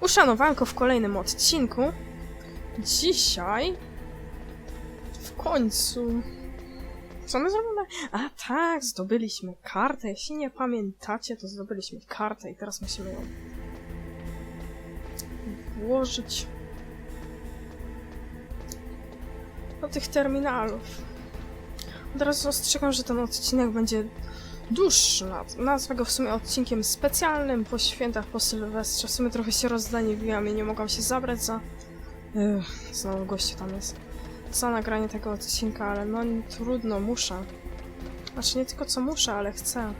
Uszanowanko w kolejnym odcinku. Dzisiaj w końcu co my zrobimy? A tak, zdobyliśmy kartę. Jeśli nie pamiętacie, to zdobyliśmy kartę i teraz musimy ją włożyć do tych terminalów. Od razu ostrzegam, że ten odcinek będzie dłuższy. Nazwę go w sumie odcinkiem specjalnym po świętach, po Sylwestrze. W sumie trochę się rozdaniwiłam i nie mogłam się zabrać za... znowu gościu tam jest. Za nagranie tego odcinka, ale no trudno, muszę. Znaczy nie tylko co muszę, ale chcę.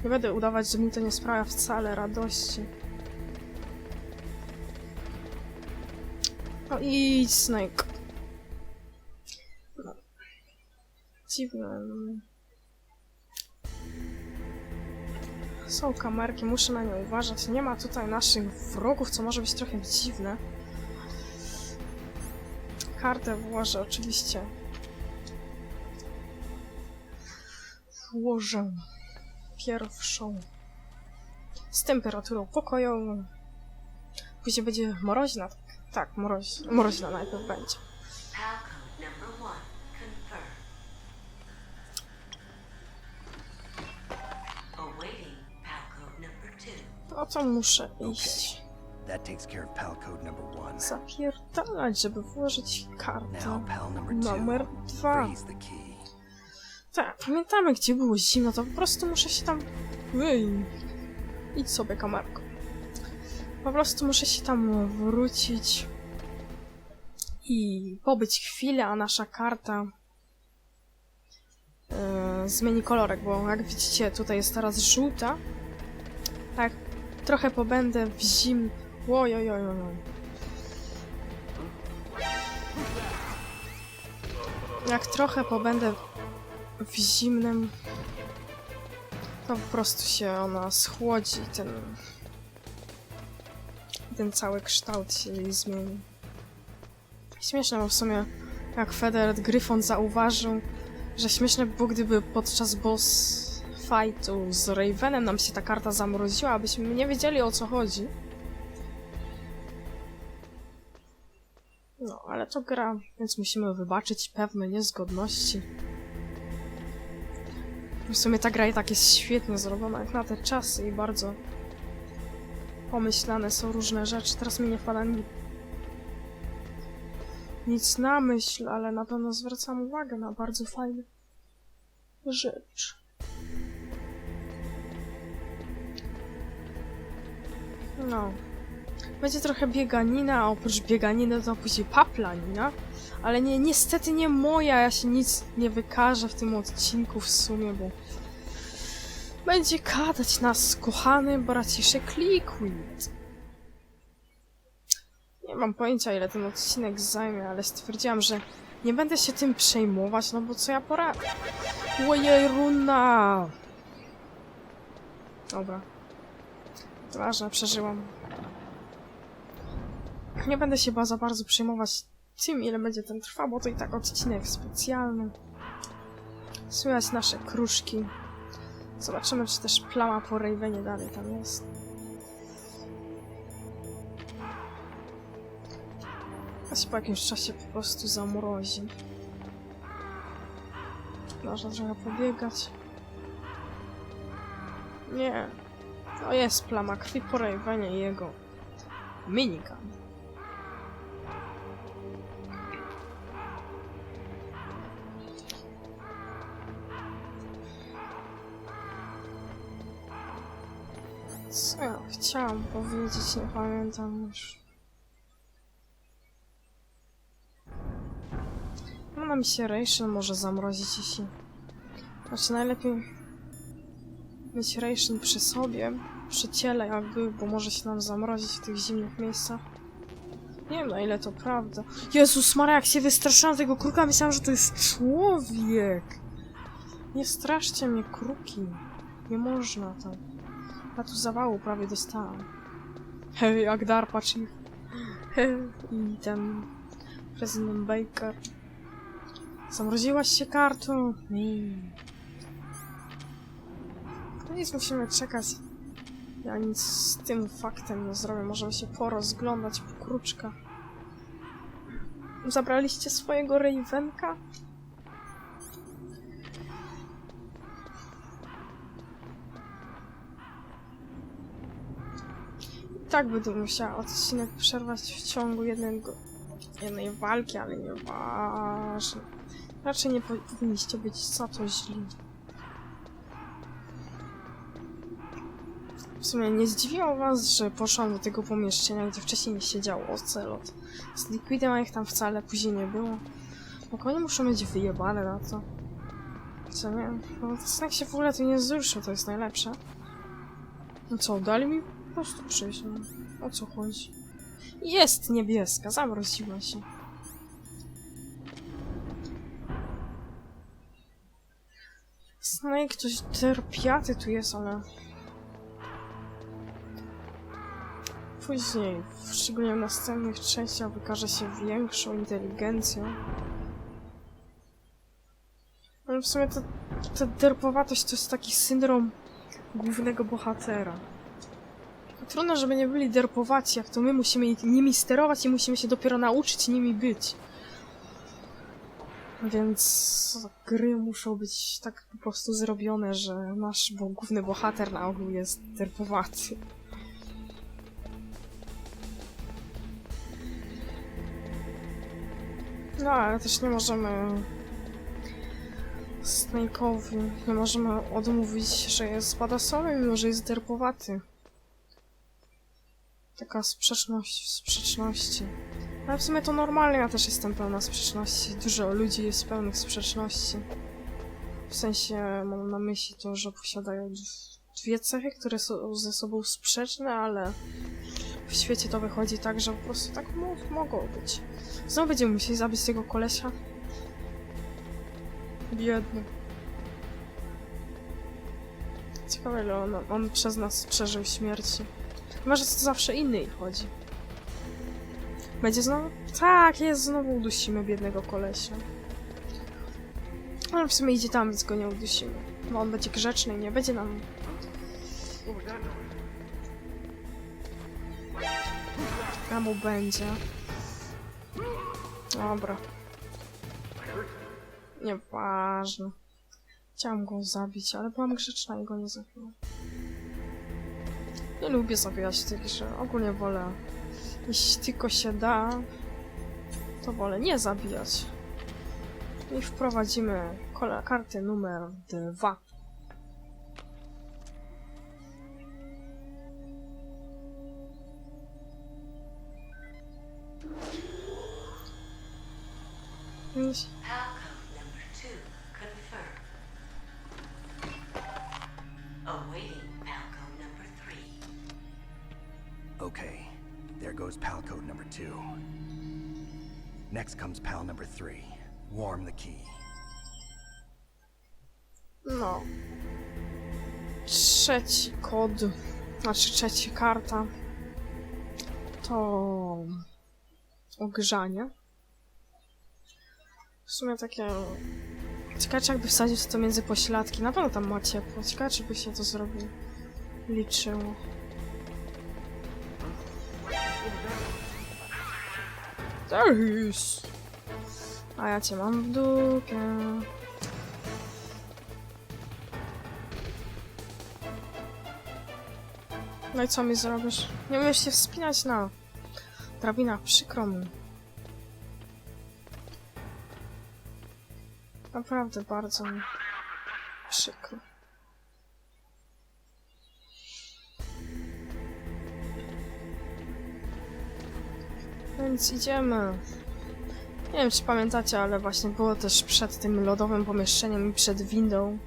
Nie będę udawać, że mi to nie sprawia wcale radości. No i Snake. No. Dziwne. Są kamerki, muszę na nie uważać. Nie ma tutaj naszych wrogów, co może być trochę dziwne. Kartę włożę oczywiście. Włożę pierwszą z temperaturą pokojową. Później będzie mroźna. Tak, mroźna najpierw będzie. No to muszę iść. Zapierdalać, żeby włożyć kartę numer 2. Tak, pamiętamy, gdzie było zimno, to po prostu muszę się tam... Idź sobie, kamerko. Po prostu muszę się tam wrócić i pobyć chwilę, a nasza karta zmieni kolorek, bo jak widzicie, tutaj jest teraz żółta. Tak, trochę pobędę w zim... Ojojojoj. Jak trochę pobędę w zimnym, to po prostu się ona schłodzi, ten cały kształt się jej zmieni. Śmieszne, bo w sumie jak Federer Gryfon zauważył, że śmieszne by było, gdyby podczas boss fightu z Ravenem nam się ta karta zamroziła, abyśmy nie wiedzieli, o co chodzi. No, ale to gra, więc musimy wybaczyć pewne niezgodności. W sumie ta gra i tak jest świetnie zrobiona jak na te czasy i bardzo pomyślane są różne rzeczy. Teraz mi nie wpada nic na myśl, ale na pewno zwracam uwagę na bardzo fajne rzeczy. No. Będzie trochę bieganina, a oprócz bieganiny to później paplanina. Ale nie, niestety nie moja, ja się nic nie wykażę w tym odcinku w sumie, bo będzie gadać nas kochany braciszek Liquid. Nie mam pojęcia, ile ten odcinek zajmie, ale stwierdziłam, że nie będę się tym przejmować, no bo co ja poradzę? Ojej, runa! Dobra. Ważne, przeżyłam. Nie będę się za bardzo przejmować tym, ile będzie ten trwał, bo to i tak odcinek specjalny. Słychać nasze kruszki. Zobaczymy, czy też plama po Ravenie dalej tam jest. A się po jakimś czasie po prostu zamrozi. Można trochę pobiegać. Nie. To jest plama krwi po Ravenie i jego minigun. Co ja chciałam powiedzieć, nie pamiętam już. No mi się ration może zamrozić, jeśli... Znaczy najlepiej mieć ration przy sobie, przy ciele jakby, bo może się nam zamrozić w tych zimnych miejscach. Nie wiem, na ile to prawda. Jezus Maria, jak się wystraszyłam tego kruka, myślałam, że to jest człowiek! Nie straszcie mnie, kruki. Nie można tak. Ja tu zawału prawie dostałam. Hej, jak DARPA Chief. I ten... prezydent Baker. Zamroziłaś się kartą? No nic, musimy czekać Ja nic z tym faktem nie zrobię. Możemy się porozglądać po kruczkach. Zabraliście swojego Ravenka? Tak będę musiała odcinek przerwać w ciągu jednej walki, ale nieważne. Raczej nie powinniście być za to źli. W sumie nie zdziwiło was, że poszłam do tego pomieszczenia, gdzie wcześniej nie siedział ocelot. Z liquidem, a ich tam wcale później nie było. Jak oni muszą mieć wyjebane na to. Co nie? No to się w ogóle tu nie wzruszył, to jest najlepsze. No co, dali mi po prostu przyjść, no. O co chodzi? Jest niebieska, zamroziła się. Snake, ktoś terpiaty tu jest, ale... Później, szczególnie w następnych częściach, wykaże się większą inteligencją. Ale w sumie ta derpowatość to jest taki syndrom głównego bohatera. Trudno, żeby nie byli derpowaci, jak to my musimy nimi sterować i musimy się dopiero nauczyć nimi być. Więc gry muszą być tak po prostu zrobione, że nasz główny bohater na ogół jest derpowaty. No, ale też nie możemy Snake'owi, nie możemy odmówić, że jest badasolem, mimo że jest derpowaty. Taka sprzeczność w sprzeczności. Ale w sumie to normalnie, ja też jestem pełna sprzeczności. Dużo ludzi jest pełnych sprzeczności. W sensie mam na myśli to, że posiadają dwie cechy, które są ze sobą sprzeczne, ale w świecie to wychodzi tak, że po prostu tak mogą być. Znowu będziemy musieli zabić tego kolesia. Biedny. Ciekawe, ile on przez nas przeżył śmierci. Może to zawsze inny chodzi. Będzie znowu? Tak, jest, znowu udusimy biednego kolesia. Ale w sumie idzie tam, więc go nie udusimy. Bo on będzie grzeczny i nie będzie nam... A mu będzie. Dobra. Nieważne. Chciałam go zabić, ale byłam grzeczna i go nie zabiłam. Nie lubię zabijać tych grze. Ogólnie wolę, jeśli tylko się da, to wolę nie zabijać. I wprowadzimy kartę numer 2. Okay, there goes pal code number 2. Next comes pal number 3. Warm the key. No. Trzeci kod, znaczy trzecia karta to ogrzanie. W sumie takie... Ciekawe, jakby wsadzić to między pośladki. Na pewno tam ma ciepło. Ciekawe, czy by się to zrobiło. Liczyło. Yes. A ja cię mam w dupie. No i co mi zrobisz? Nie umiesz się wspinać na drabinach, przykro mi. Naprawdę bardzo mi przykro. Więc idziemy. Nie wiem, czy pamiętacie, ale właśnie było też przed tym lodowym pomieszczeniem i przed windą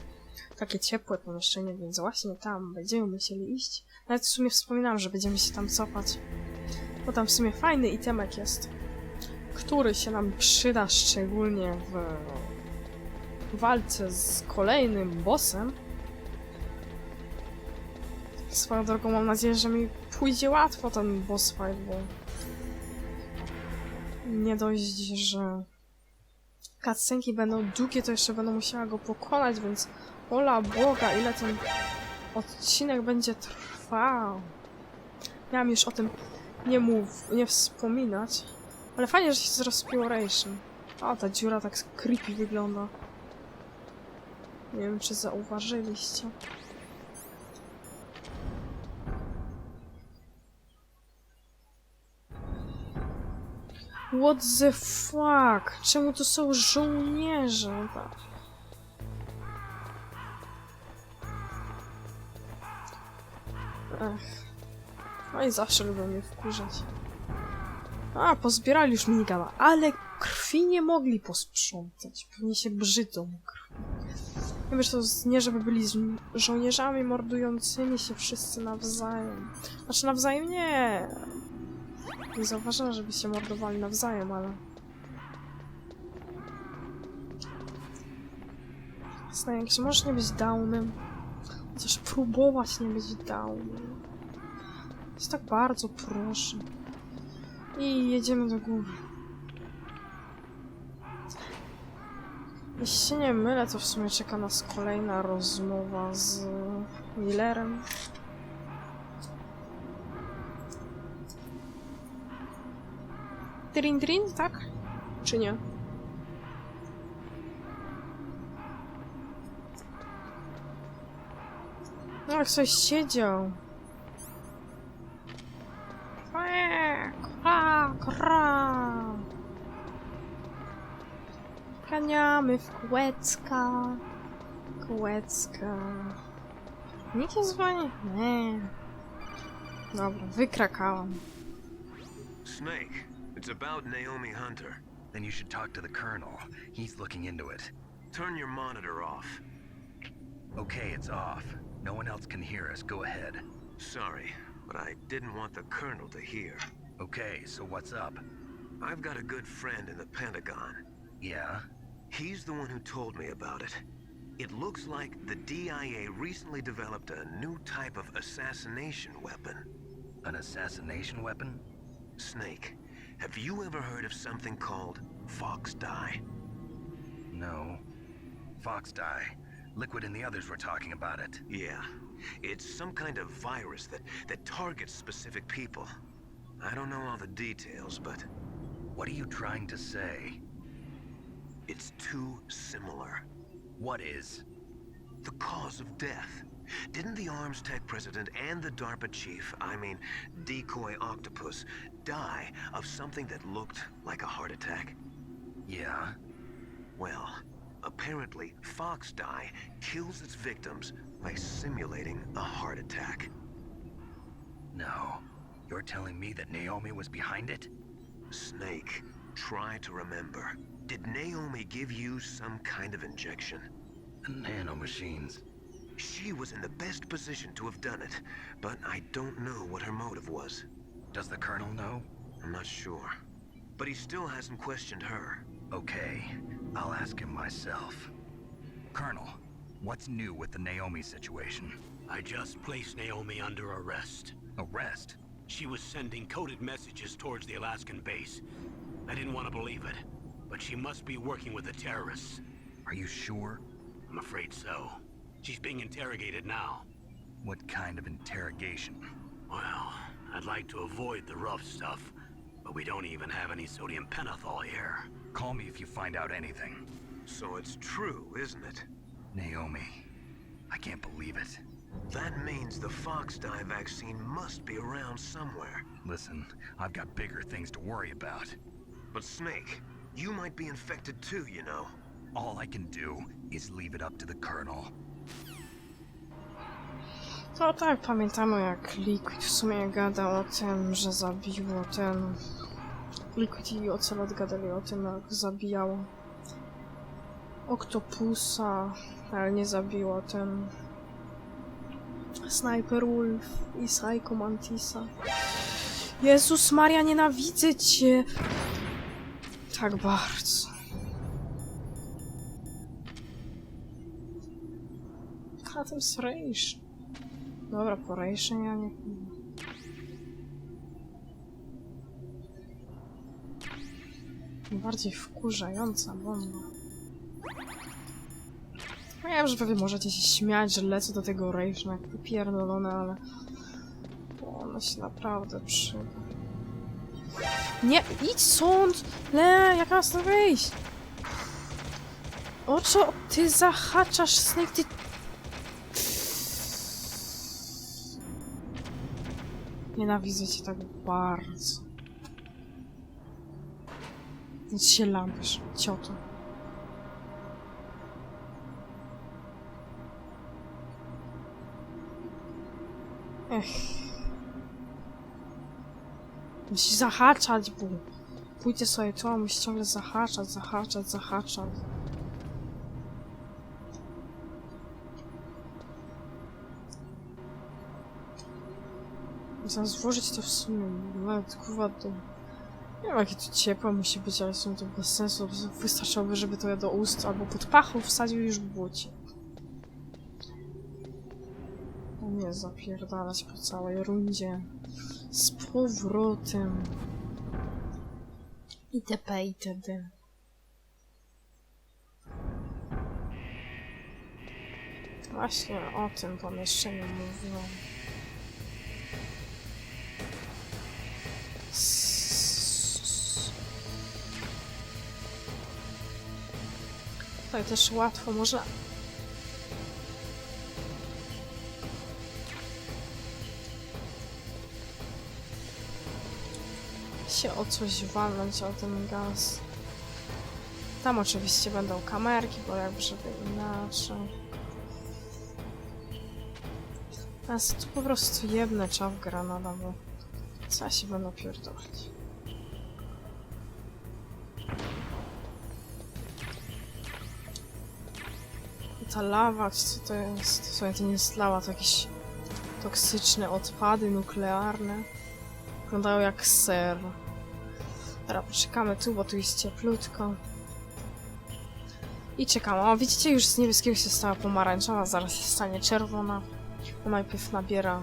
takie ciepłe pomieszczenie, więc właśnie tam będziemy musieli iść. Nawet w sumie wspominałam, że będziemy się tam cofać. Bo tam w sumie fajny itemek jest, który się nam przyda szczególnie w walce z kolejnym bossem. Swoją drogą mam nadzieję, że mi pójdzie łatwo ten boss fight, bo nie dość, że cutscenki będą długie, to jeszcze będę musiała go pokonać, więc ola Boga, ile ten odcinek będzie trwał. trwał. Miałam już o tym nie wspominać. Ale fajnie, że się zrozpiło Ration. O, ta dziura tak creepy wygląda. Nie wiem, czy zauważyliście. What the fuck? Czemu to są żołnierze? Tak. Ech. No i zawsze lubią mnie wkurzać. A, pozbierali już minigana, ale krwi nie mogli posprzątać. Pewnie się brzydzą krwi. Nie wiesz, to nie żeby byli żołnierzami mordującymi się wszyscy nawzajem. Znaczy nawzajem nie. Nie zauważyłam, żeby się mordowali nawzajem, ale... Jasne, czy możesz nie być downem? Chociaż próbować nie być downem. Jest tak bardzo proszę. I jedziemy do góry. Jeśli się nie mylę, to w sumie czeka nas kolejna rozmowa z Millerem. Drin drin, tak? Czy nie? No, jak ktoś siedział. Ganiamy w kółeczka. Kółeczka. Nikt nie dzwoni? Nie. Dobra, wykrakałam. Snake, it's about Naomi Hunter. Then you should talk to the Colonel. He's looking into it. Turn your monitor off. Okay, it's off. No one else can hear us. Go ahead. Sorry, but I didn't want the Colonel to hear. Okay, so what's up? I've got a good friend in the Pentagon. Yeah? He's the one who told me about it. It looks like the DIA recently developed a new type of assassination weapon. An assassination weapon? Snake, have you ever heard of something called fox dye? No. Fox dye. Liquid and the others were talking about it. Yeah. It's some kind of virus that targets specific people. I don't know all the details, but... What are you trying to say? It's too similar. What is? The cause of death. Didn't the Arms Tech president and the DARPA chief, I mean, decoy octopus, die of something that looked like a heart attack? Yeah? Well, apparently fox dye kills its victims by simulating a heart attack. No. You're telling me that Naomi was behind it? Snake, try to remember. Did Naomi give you some kind of injection? Nanomachines. She was in the best position to have done it, but I don't know what her motive was. Does the Colonel know? I'm not sure. But he still hasn't questioned her. Okay, I'll ask him myself. Colonel, what's new with the Naomi situation? I just placed Naomi under arrest. Arrest? She was sending coded messages towards the Alaskan base. I didn't want to believe it, but she must be working with the terrorists. Are you sure? I'm afraid so. She's being interrogated now. What kind of interrogation? Well, I'd like to avoid the rough stuff, but we don't even have any sodium pentothal here. Call me if you find out anything. So it's true, isn't it? Naomi, I can't believe it. That means the fox dye vaccine must be around somewhere. Listen, I've got bigger things to worry about. But Snake, you might be infected too, you know. All I can do is leave it up to the Colonel. To tak, pamiętamy jak Liquid w sumie gadał o tym, że zabiło ten... Liquid i Ocelot gadali o tym, jak zabijało Oktopusa, ale nie zabiło ten... Sniper Wolf i Psycho Mantisa. Jezus Maria, nienawidzę cię! Tak bardzo. A ten jest Ration. Dobra, po Ration ja nie... Bardziej wkurzająca bomba. Ja wiem, że pewnie możecie się śmiać, że lecę do tego Rationa jak pierdolone, ale... Ona się naprawdę przyda. Nie, idź stąd! Le, jak mam stąd wyjść? O co ty zahaczasz, Snake, ty... Nienawidzę cię tak bardzo. Nic się lampisz, cioto. Ech. Musi zahaczać, bo pójdzie sobie tu, a musi ciągle zahaczać. Zamiast włożyć to w sumie, nawet kurwa to... Nie wiem jakie to ciepłe musi być, ale są to bez sensu. Wystarczyłoby, żeby to ja do ust albo pod pachą wsadził już w bucie. A nie zapierdalać po całej rundzie. Z powrotem. Itp. itd. Właśnie o tym pomieszczeniu mówiłam. Tutaj też łatwo można... się o coś walnąć, o ten gaz. Tam oczywiście będą kamerki, bo jakby żeby inaczej. Teraz tu po prostu jedne czap granada, bo co ja się będę pierdolić. I ta lawa, co to jest? Słuchaj, to nie jest lawa, to jakieś toksyczne odpady nuklearne. Wyglądają jak ser. Teraz poczekamy tu, bo tu jest cieplutko. I czekamy. O, widzicie, już z niebieskiego się stała pomarańczowa, zaraz się stanie czerwona. Bo najpierw nabiera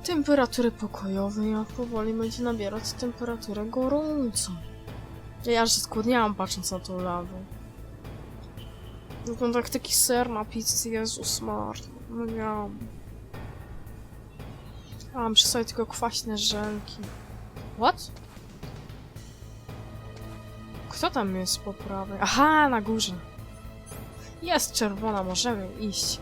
temperatury pokojowej, a powoli będzie nabierać temperaturę gorącą. Ja aż skłodniałam patrząc na tą lawę. Wygląda jak taki ser na pizzy, Jezus Maria. No ja... A mam przy sobie tylko kwaśne żelki. What? Kto tam jest po prawej? Aha, na górze. Jest czerwona, możemy iść.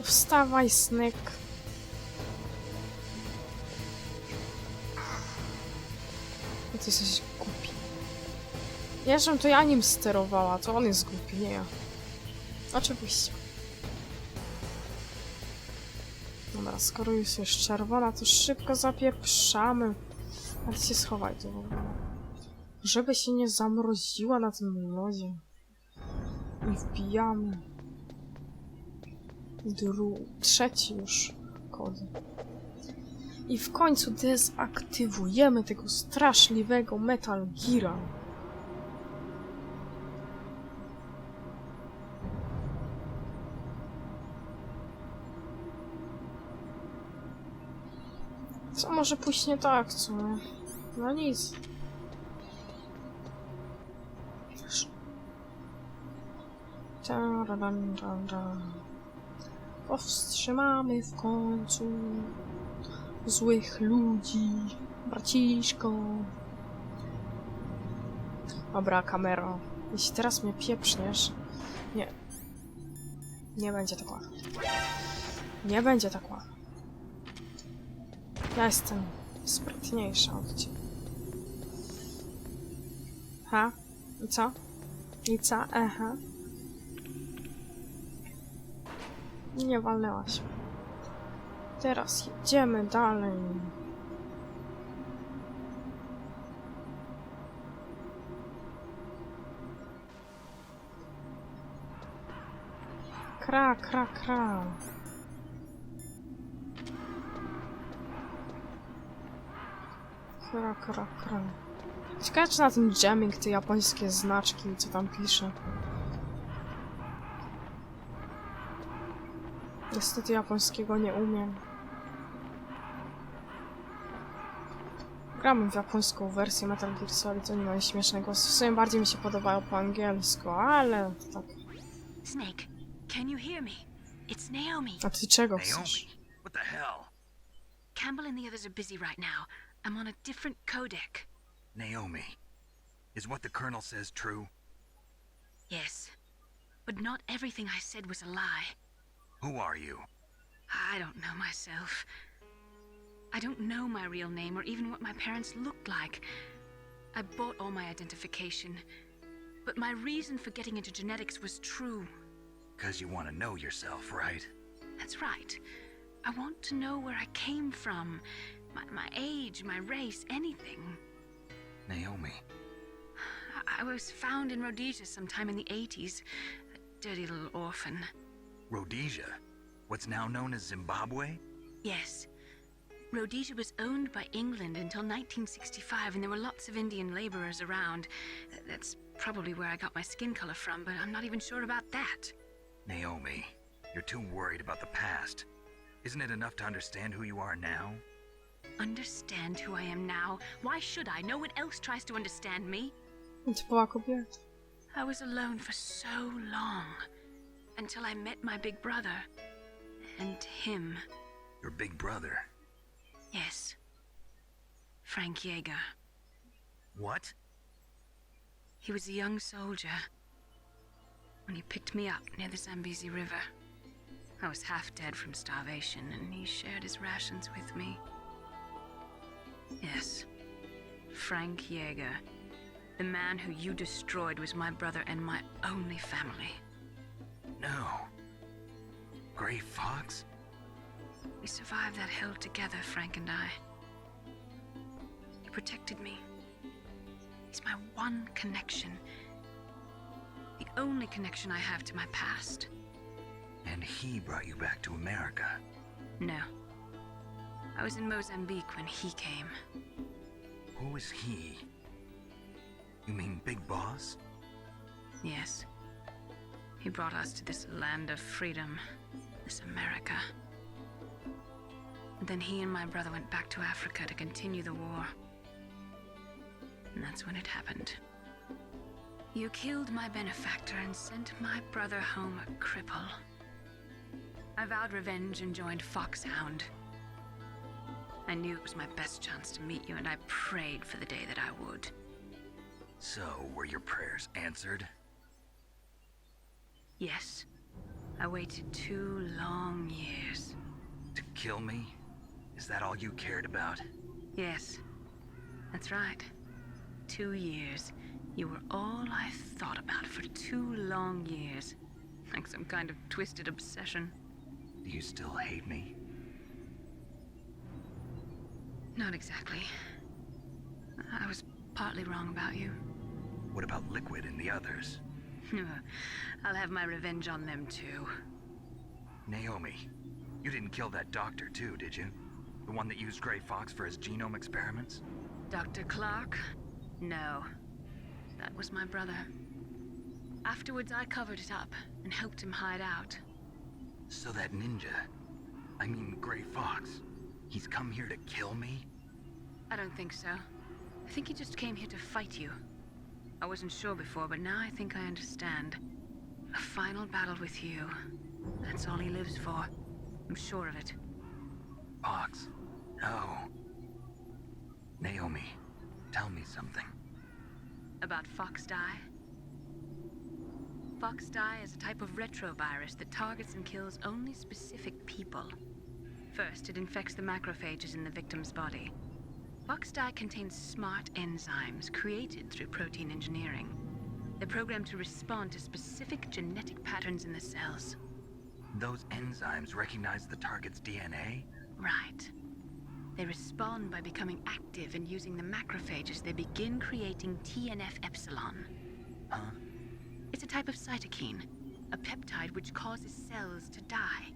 Wstawaj, Snake. Ty jesteś głupi. Ja, żebym to ja nim sterowała, to on jest głupi, nie ja. Oczywiście. Dobra, skoro już jest czerwona, to szybko zapieprzamy. Ale się schowaj tu w ogóle. Żeby się nie zamroziła na tym lodzie. I wbijamy. Trzeci już kod. I w końcu dezaktywujemy tego straszliwego Metal Geara. Co może pójść nie tak, co? No nic. Powstrzymamy w końcu złych ludzi, braciszko. Dobra, kamero. Jeśli teraz mnie pieprzniesz... Nie. Nie będzie tak łatwo. Nie będzie tak łatwo. Ja jestem sprytniejsza od ciebie. Ha? I co? I co? Aha. Nie walnęłaś. Teraz jedziemy dalej. Kra, kra, kra. Kra, kra, kra. Ciekawe, czy na tym jamming te japońskie znaczki, co tam pisze. Niestety japońskiego nie umiem. Gramy w japońską wersję Metal Gear Solid, to nie ma śmiesznego. W sumie bardziej mi się podobają po angielsku, ale tak. Snake, can you hear me? It's Naomi. A ty czego Naomi, chcesz? what the hell? Campbell and the others are busy right now. I'm on a different codec. Naomi, is what the Colonel says true? Yes. But not everything I said was a lie. Who are you? I don't know myself. I don't know my real name or even what my parents looked like. I bought all my identification. But my reason for getting into genetics was true. Because you want to know yourself, right? That's right. I want to know where I came from. My age, my race, anything. Naomi, I was found in Rhodesia sometime in the 80s. A dirty little orphan. Rhodesia? What's now known as Zimbabwe? Yes. Rhodesia was owned by England until 1965, and there were lots of Indian laborers around. That's probably where I got my skin color from, but I'm not even sure about that. Naomi, you're too worried about the past. Isn't it enough to understand who you are now? Understand who I am now? Why should I? No one else tries to understand me. Typowa kobieta. I was alone for so long, until I met my big brother. And him. Your big brother. Yes. Frank Yeager. What? He was a young soldier when he picked me up near the Zambezi River. I was half dead from starvation, and he shared his rations with me. Yes, Frank Yeager. The man who you destroyed was my brother and my only family. No. Gray Fox? We survived that hell together, Frank and I. He protected me. He's my one connection. The only connection I have to my past. And he brought you back to America. No. I was in Mozambique when he came. Who is he? You mean Big Boss? Yes. He brought us to this land of freedom, this America. And then he and my brother went back to Africa to continue the war. And that's when it happened. You killed my benefactor and sent my brother home a cripple. I vowed revenge and joined Foxhound. I knew it was my best chance to meet you, and I prayed for the day that I would. So, were your prayers answered? Yes. I waited 2 long years. To kill me? Is that all you cared about? Yes. That's right. 2 years. You were all I thought about for 2 long years. Like some kind of twisted obsession. Do you still hate me? Not exactly. I was partly wrong about you. What about Liquid and the others? I'll have my revenge on them too. Naomi, you didn't kill that doctor too, did you? The one that used Gray Fox for his genome experiments? Dr. Clark? No. That was my brother. Afterwards, I covered it up and helped him hide out. So that ninja, I mean Gray Fox, he's come here to kill me? I don't think so. I think he just came here to fight you. I wasn't sure before, but now I think I understand. A final battle with you. That's all he lives for. I'm sure of it. Fox, no. Naomi, tell me something. About Fox Die? Fox Die is a type of retrovirus that targets and kills only specific people. First, it infects the macrophages in the victim's body. Fox Die contains smart enzymes created through protein engineering. They're programmed to respond to specific genetic patterns in the cells. Those enzymes recognize the target's DNA? Right. They respond by becoming active and using the macrophages. They begin creating TNF-epsilon. Huh? It's a type of cytokine, a peptide which causes cells to die.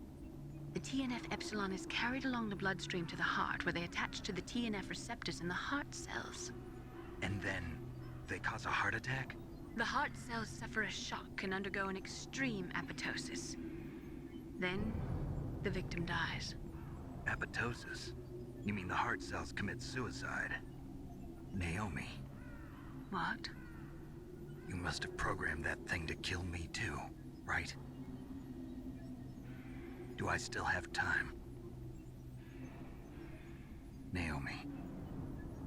The TNF-epsilon is carried along the bloodstream to the heart, where they attach to the TNF receptors in the heart cells. And then they cause a heart attack? The heart cells suffer a shock and undergo an extreme apoptosis. Then, the victim dies. Apoptosis? You mean the heart cells commit suicide? Naomi, What? you must have programmed that thing to kill me too, right? Do I still have time? Naomi,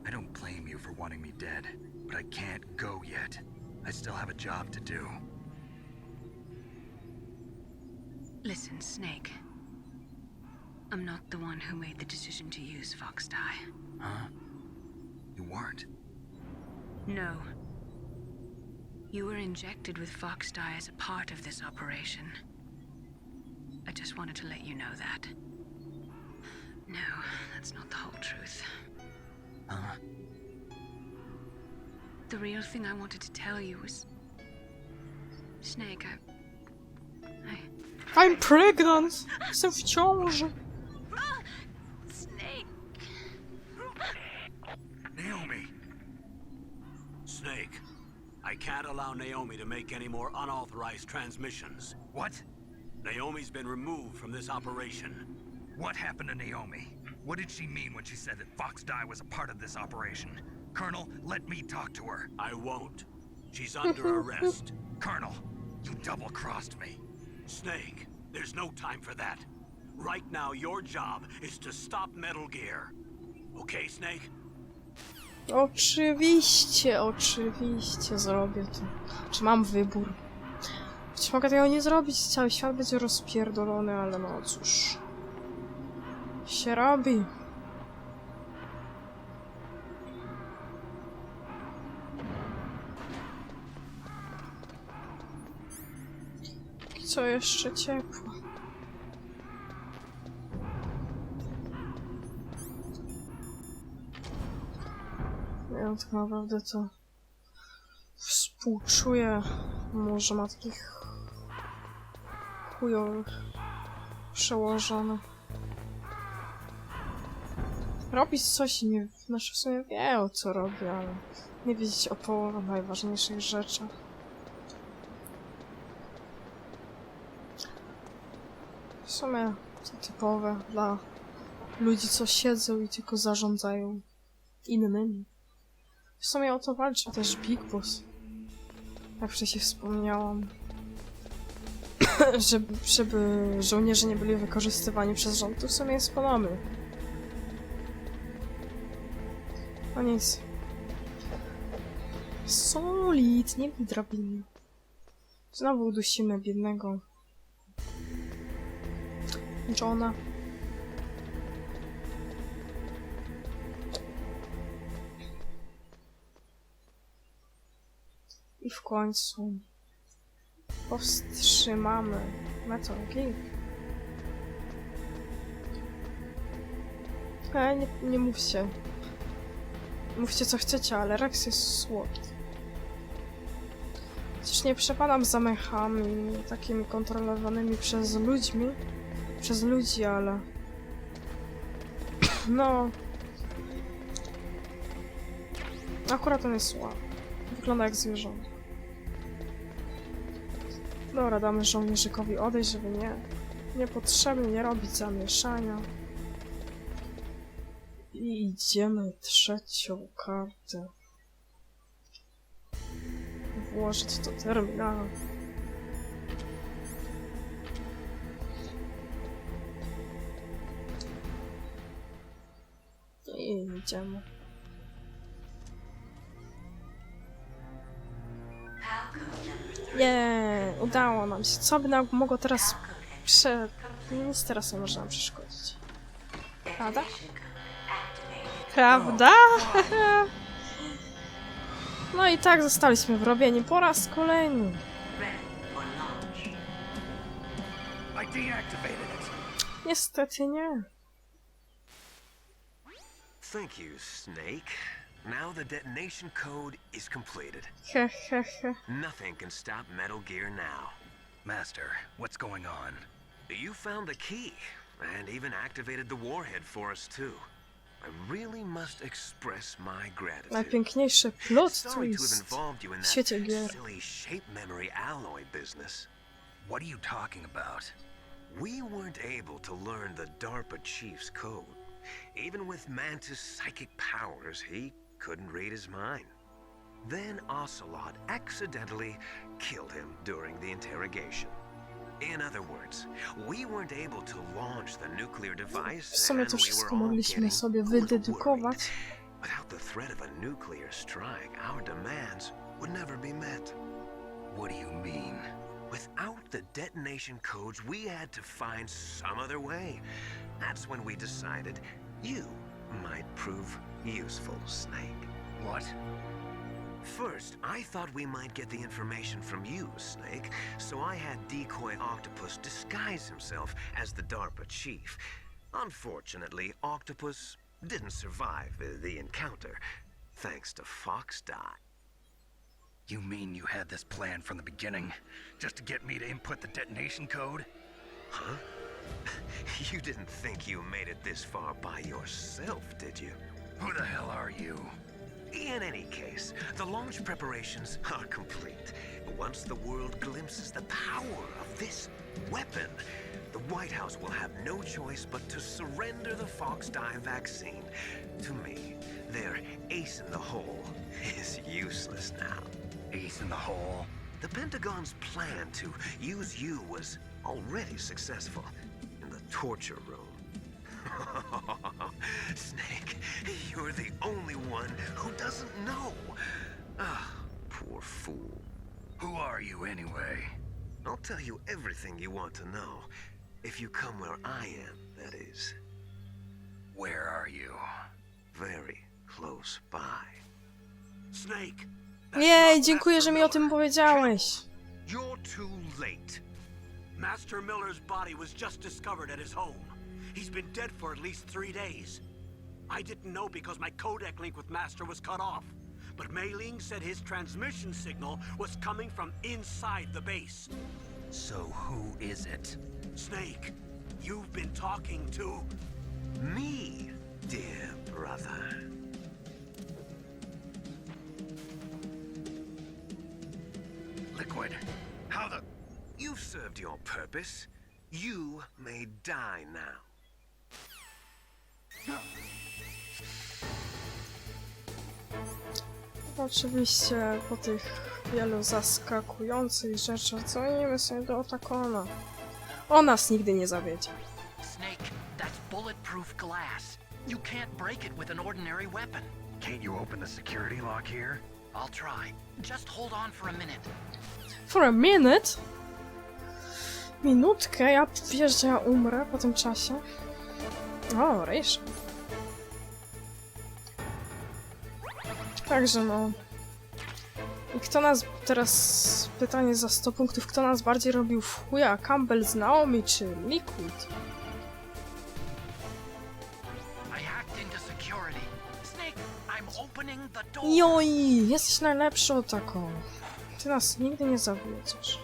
I don't blame you for wanting me dead, but I can't go yet. I still have a job to do. Listen, Snake. I'm not the one who made the decision to use Fox dye. Huh? You weren't? No. You were injected with Fox dye as a part of this operation. I just wanted to let you know that. No, that's not the whole truth. Huh? The real thing I wanted to tell you was... Snake, I'm pregnant! Jestem w ciąży. Snake! Naomi! Snake, I can't allow Naomi to make any more unauthorized transmissions. What? Naomi's been removed from this operation. What happened to Naomi? What did she mean when she said that Fox dye was a part of this operation? Colonel, let me talk to her. I won't. She's under arrest. Colonel, you double-crossed me. Snake, there's no time for that. Right now, your job is to stop Metal Gear. Okay, Snake? Oczywiście, oczywiście zrobię to. Czy mam wybór? Choć mogę tego nie zrobić, cały świat będzie rozpierdolony, ale no cóż. Się robi. Co jeszcze ciepło? Ja tak naprawdę to współczuję. Może ma takich chujowych przełożonych. Robić coś i nie... Znaczy w sumie wie o co robi, ale nie wiedzieć o połowę najważniejszych rzeczach. W sumie to typowe dla ludzi, co siedzą i tylko zarządzają innymi. W sumie o to walczy też Big Boss. Jak wcześniej wspomniałam. żeby żołnierze nie byli wykorzystywani przez rząd, to w sumie jest podobny. No nic. Solidnie mi drabiny. Znowu udusimy biednego Johna. I w końcu powstrzymamy Metal Gear. Nie mówcie. Mówcie co chcecie, ale Rex jest słodki. Chociaż nie przepadam za mechami takimi kontrolowanymi przez ludzi, ale... No... Akurat on jest słaby. Wygląda jak zwierząt. Dobra, damy żołnierzykowi odejść, żeby niepotrzebnie nie robić zamieszania. I idziemy trzecią kartę włożyć do terminala. I idziemy. Udało nam się. Co by nam mogło teraz nic teraz nie może nam przeszkodzić. Prawda? Prawda? No i tak zostaliśmy wrobieni po raz kolejny. Niestety nie. Thank you, Snake. Now the detonation code is completed. Nothing can stop Metal Gear now. Master, what's going on? You found the key, and even activated the warhead for us too. I really must express my gratitude. Najpiękniejszy plot Sorry to have twist involved you in w świecie that gier. silly shape memory alloy business. What are you talking about? We weren't able to learn the DARPA chief's code. Even with Mantis' psychic powers, he couldn't read his mind. Then Ocelot accidentally killed him during the interrogation. In other words, we weren't able to launch the nuclear W device, sumie and to we were wszystko all mogliśmy getting sobie worried. wydedukować. Without the threat of a nuclear strike, our demands would never be met. What do you mean? Without the detonation codes, we had to find some other way. That's when we decided you might prove useful, Snake. What? First, I thought we might get the information from you, Snake, so I had Decoy Octopus disguise himself as the DARPA chief. Unfortunately, Octopus didn't survive the encounter, thanks to Fox Die. You mean you had this plan from the beginning, just to get me to input the detonation code? Huh? You didn't think you made it this far by yourself, did you? Who the hell are you? In any case, the launch preparations are complete. Once the world glimpses the power of this weapon, the White House will have no choice but to surrender the Fox Die vaccine to me. Their ace in the hole is useless now. Ace in the hole? The Pentagon's plan to use you was already successful in the torture room. Snake, you're the only one who doesn't know. Ah, poor fool. Who are you anyway? I'll tell you everything you want to know. If you come where I am, that is. Where are you? Very close by. Snake! Jej, dziękuję, że mi o tym powiedziałeś. You're too late. Master Miller's body was just discovered at his home. He's been dead for at least 3 days. I didn't know because my codec link with Master was cut off. But Mei Ling said his transmission signal was coming from inside the base. So who is it? Snake, you've been talking to... Me, dear brother. Liquid. How the... You've served your purpose. You may die now. Oczywiście po tych wielu zaskakujących rzeczach dzwonimy sobie do Otakona. On nas nigdy nie zawiedzie. Snake, that's bulletproof glass. You can't break it with an ordinary weapon. Can't you open the security lock here? I'll try. Just hold on for a minute. For a minute? Minutkę? Ja wiesz, że ja umrę po tym czasie? O, Rejsza. Także no. I kto nas... Teraz pytanie za 100 punktów. Kto nas bardziej robił w chuja? Campbell z Naomi czy Liquid? I hacked into security. Snake, I'm opening the door. Joj! Jesteś najlepszy o taką. Ty nas nigdy nie zawiedziesz.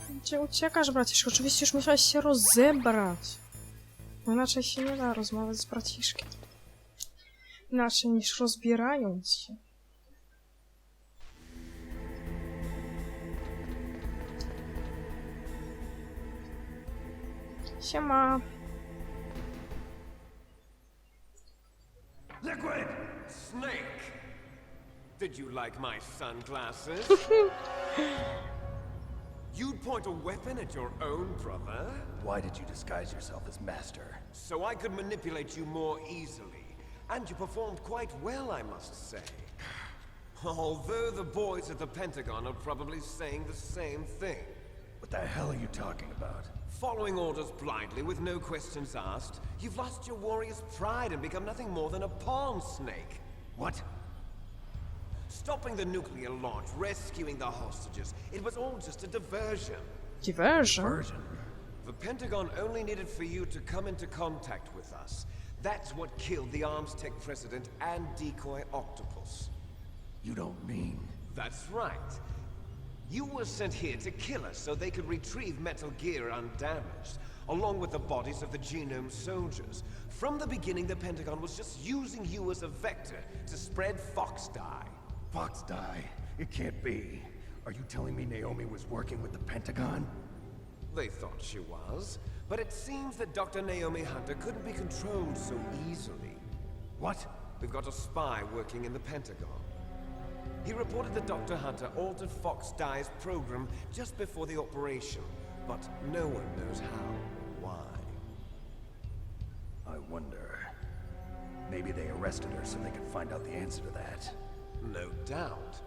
Gdzie uciekasz, braciszku? Oczywiście już musiałeś się rozebrać. Bo inaczej się nie da rozmawiać z braciszkiem. Inaczej niż rozbierając się. Siema. Liquid! Snake! Did you like my sunglasses? You'd point a weapon at your own brother? Why did you disguise yourself as Master? So I could manipulate you more easily. And you performed quite well, I must say. Although the boys at the Pentagon are probably saying the same thing. What the hell are you talking about? Following orders blindly with no questions asked, you've lost your warrior's pride and become nothing more than a pawn, Snake. What? Stopping the nuclear launch, rescuing the hostages, it was all just a diversion. Diversion? The Pentagon only needed for you to come into contact with us. That's what killed the Arms Tech president and Decoy Octopus. You don't mean... That's right. You were sent here to kill us so they could retrieve Metal Gear undamaged, along with the bodies of the Genome soldiers. From the beginning, the Pentagon was just using you as a vector to spread Fox Die. Fox Die? It can't be. Are you telling me Naomi was working with the Pentagon? They thought she was, but it seems that Dr. Naomi Hunter couldn't be controlled so easily. What? We've got a spy working in the Pentagon. He reported that Dr. Hunter altered Fox Dye's program just before the operation, but no one knows how. Why? I wonder. Maybe they arrested her so they could find out the answer to that. No doubt.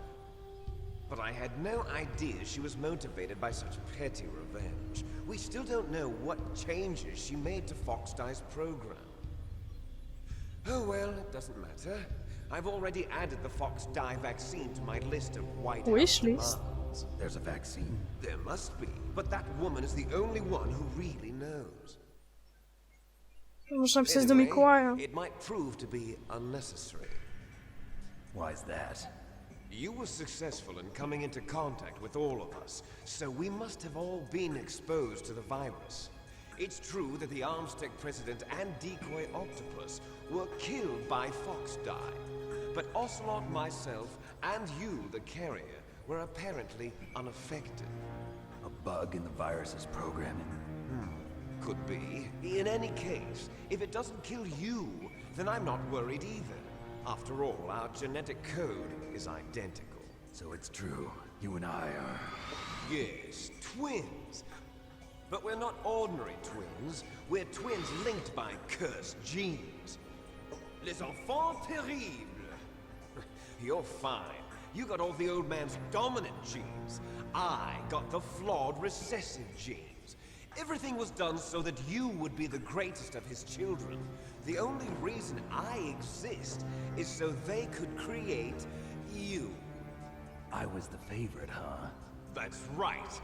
But I had no idea she was motivated by such petty revenge. We still don't know what changes she made to Fox Dye's program. Oh well, it doesn't matter. I've already added the Fox Dye vaccine to my list of White House Wish list. demands. There's a vaccine. There must be, but that woman is the only one who really knows. Można pisać do Mikołaja. It might prove to be unnecessary. Why's that? You were successful in coming into contact with all of us, so we must have all been exposed to the virus. It's true that the Armstead president and decoy octopus were killed by Fox Dye, but Ocelot, myself, and you, the carrier, were apparently unaffected. A bug in the virus's programming? Could be. In any case, if it doesn't kill you, then I'm not worried either. After all, our genetic code is identical. So it's true. You and I are... Yes, twins. But we're not ordinary twins. We're twins linked by cursed genes. Les enfants terribles. You're fine. You got all the old man's dominant genes. I got the flawed recessive genes. Everything was done so that you would be the greatest of his children. The only reason I exist is so they could create you. I was the favorite, huh? That's right.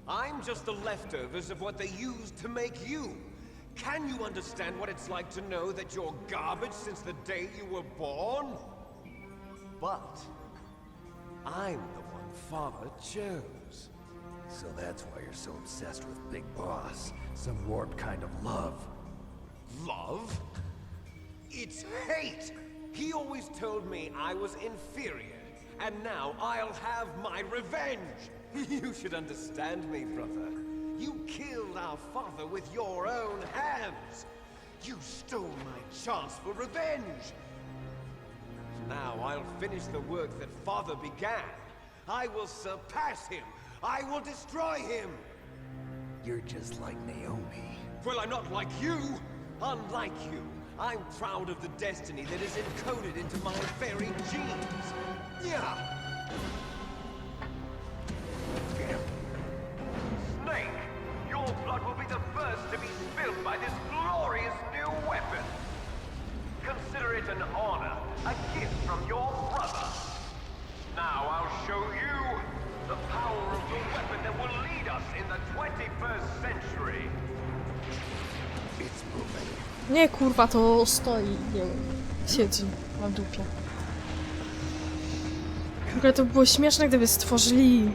I'm just the leftovers of what they used to make you. Can you understand what it's like to know that you're garbage since the day you were born? But I'm the one Father chose. So that's why you're so obsessed with Big Boss. Some warped kind of love. Love? It's hate! He always told me I was inferior, and now I'll have my revenge! You should understand me, brother. You killed our father with your own hands! You stole my chance for revenge! Now I'll finish the work that Father began. I will surpass him! I will destroy him! You're just like Naomi. Well, I'm not like you! Unlike you, I'm proud of the destiny that is encoded into my very genes! Yeah! Snake! Your blood will be the first to be spilled by this glorious new weapon! Consider it an honor, a gift from your brother! Now I'll show you the power of the weapon that will lead us in the 21st century! It's moving. Nie, kurwa, to stoi, nie wiem, siedzi na dupie. W ogóle to by było śmieszne, gdyby stworzyli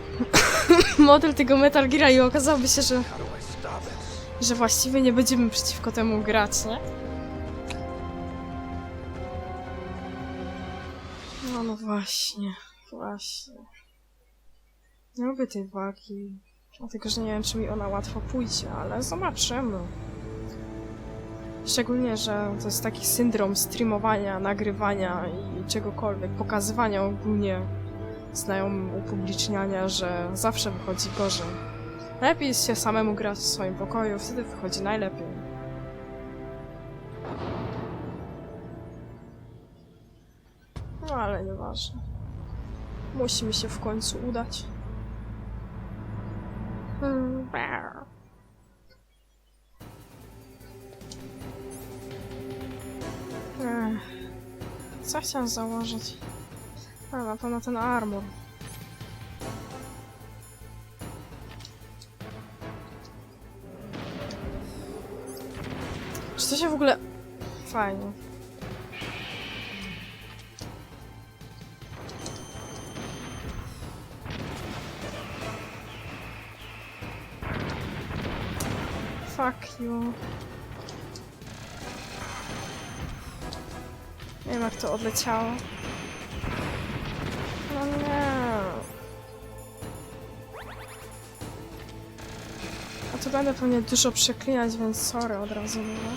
model tego Metal Geara i okazałoby się, How do I stop it? że właściwie nie będziemy przeciwko temu grać, nie? No właśnie, właśnie. Nie lubię tej walki, dlatego że nie wiem, czy mi ona łatwo pójdzie, ale zobaczymy. Szczególnie, że to jest taki syndrom streamowania, nagrywania i czegokolwiek, pokazywania ogólnie znajomym, upubliczniania, że zawsze wychodzi gorzej. Lepiej jest się samemu grać w swoim pokoju, wtedy wychodzi najlepiej. No ale nieważne. Musi mi się w końcu udać. Co chciałam założyć? A, na pewno ten armor. Czy to się w ogóle... Fajnie. Fuck you. Nie wiem, jak to odleciało. No nie. A tu będę pewnie dużo przeklinać, więc sorry od razu, no.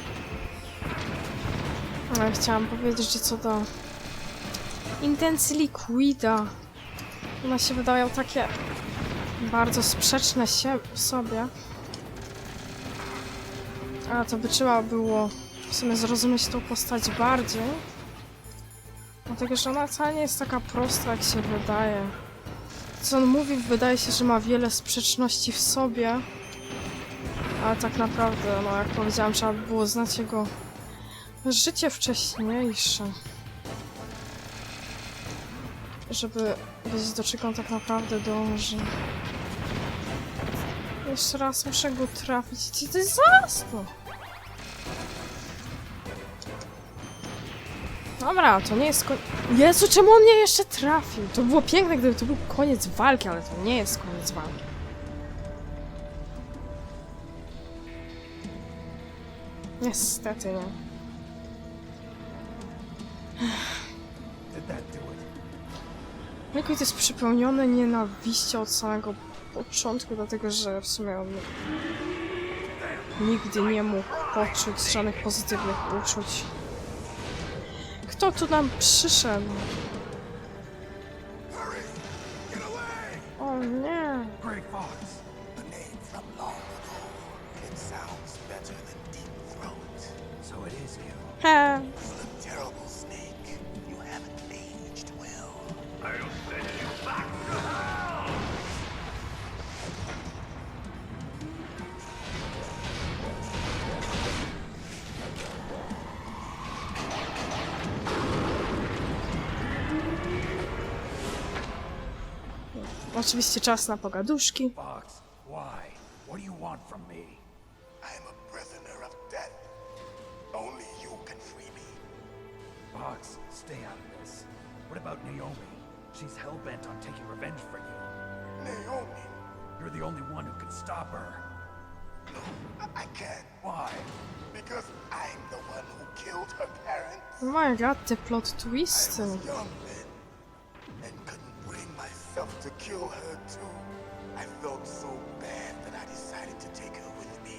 Ale chciałam powiedzieć, że co do Intencji liquida. One się wydają takie bardzo sprzeczne w sobie. A to by trzeba było w sumie zrozumieć tą postać bardziej. Dlatego, że ona wcale nie jest taka prosta, jak się wydaje. Co on mówi, wydaje się, że ma wiele sprzeczności w sobie. Ale tak naprawdę, no jak powiedziałam, trzeba by było znać jego życie wcześniejsze. Żeby wiedzieć, do czego on tak naprawdę dąży. Jeszcze raz muszę go trafić. Co to jest za to? Dobra, to nie jest Jezu, czemu on mnie jeszcze trafił? To było piękne, gdyby to był koniec walki, ale to nie jest koniec walki. Niestety nie. Liquid jest przypełniony nienawiścią od samego początku, dlatego że w sumie on nigdy nie mógł poczuć żadnych pozytywnych uczuć. Kto tu nam przyszedł? O nie! Great Fox. A name from long ago. It sounds better than deep throat. So it is you. He! You're a terrible snake. You haven't aged well. I'll send you back to hell! Oczywiście czas na pogaduszki. Fox, why? What do you want from me? I'm a prisoner of death. Only you can free me. Fox, stay out of this. What about Naomi? She's hell-bent on taking revenge for you. Naomi? You're the only one who can stop her. No, I can't. Why? Because I'm the one who killed her parents. Oh my god, te plot twisty. I was young then, and couldn't bring myself to kill her too. I felt so bad that I decided to take her with me.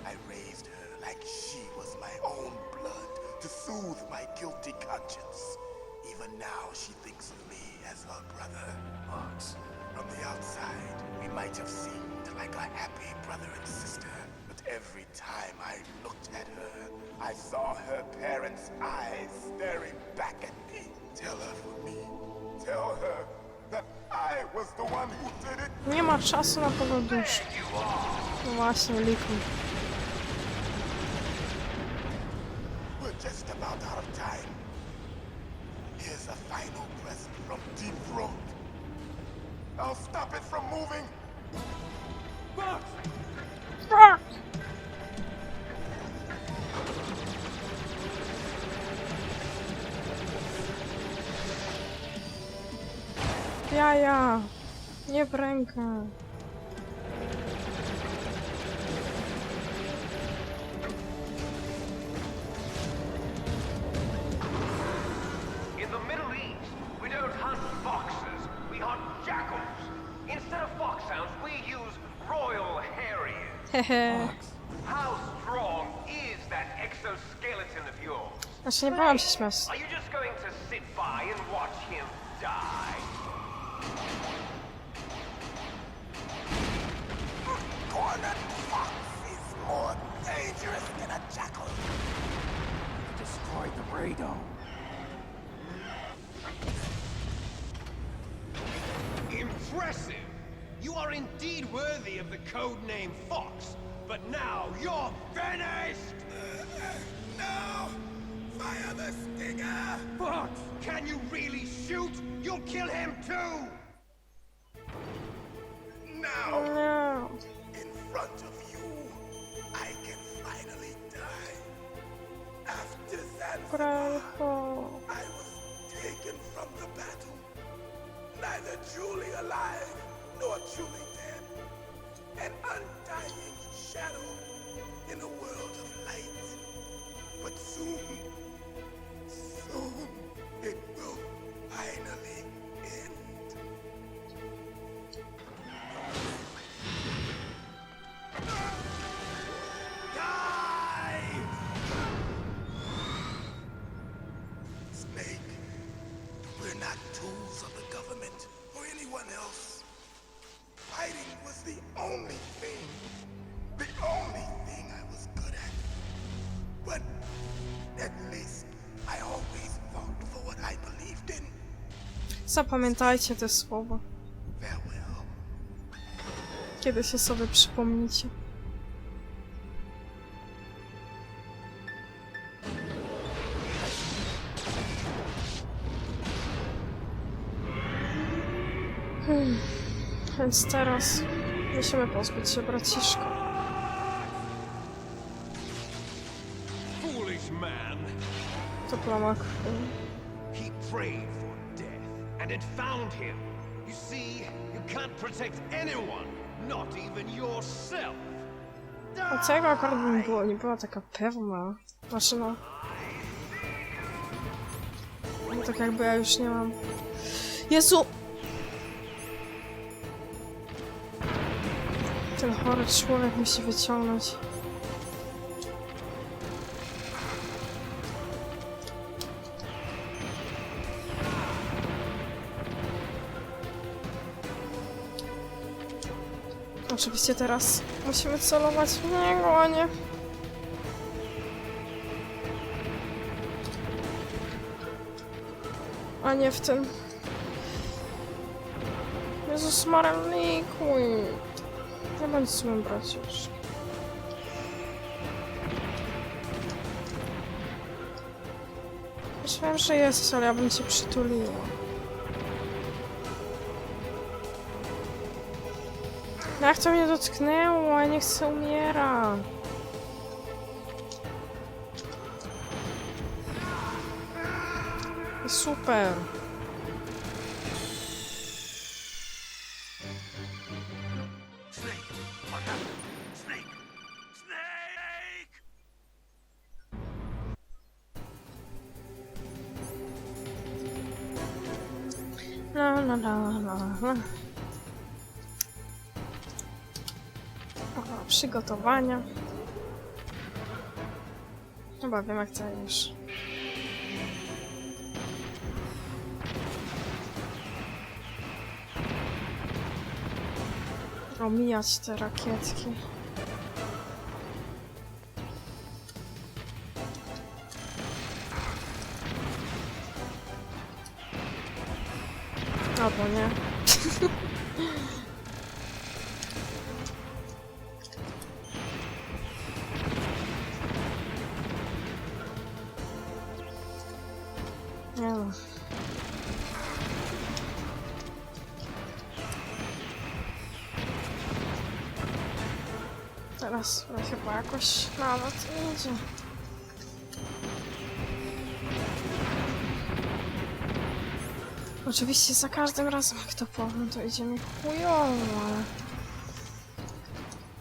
I raised her like she was my own blood to soothe my guilty conscience. Even now she thinks of me as her brother. Fox, from the outside, we might have seemed like a happy brother and sister. But every time I looked at her, I saw her parents' eyes staring back at me. Tell her for me. Tell her that I was the one who did it. Nie ma czasu na pogaduszki. No właśnie, Liquid. We're just about out of time. Here's a final present from Deep Throat. I'll stop it from moving. Fox! Jaja! Nie w rękę. In the Middle East, we don't hunt foxes, we hunt jackals. Instead of foxhounds, we use royal harriers. Hehe. How strong is that exoskeleton of yours? Znaczy nie bałam się śmiać. Are you just going to sit by and watch him die? Cornered fox is more dangerous than a jackal. Destroyed the radome. Impressive! You are indeed worthy of the codename Fox, but now you're finished! No! Fire the stinger! Fox, can you really shoot? You'll kill him too! Now! No. In front of you, I can finally die. After Zanzibar, Brawo. I was taken from the battle. Neither truly alive nor truly dead. An undying shadow in a world of light. But soon it will finally end. Die! Snake, we're not Zapamiętajcie te słowa. Kiedy się sobie przypomnicie. Więc teraz musimy pozbyć się braciszka. Foolish man. To plama krwi. He prayed for death, and it found him. You see, you can't protect anyone, not even yourself. A tego akurat bym było, nie była taka pewna. Znaczy no... No tak jakby ja już nie mam... Jezu! Ten chory człowiek musi wyciągnąć. Oczywiście teraz musimy celować w niego, a nie... A nie w tym... Jezus Maria, likuj! Nie bądź złym, braciusz. Już wiem, że jesteś, ale ja bym cię przytuliła. Jak to mnie dotknęło? Ja nie chcę umierać. Super. La la la la la. Aha, przygotowania. Chyba wiem, jak to już. Omijać te rakietki. Albo nie. Nie no. Teraz chyba jakoś nawet idzie. Oczywiście za każdym razem jak to powiem, to idzie mi chujowo, ale...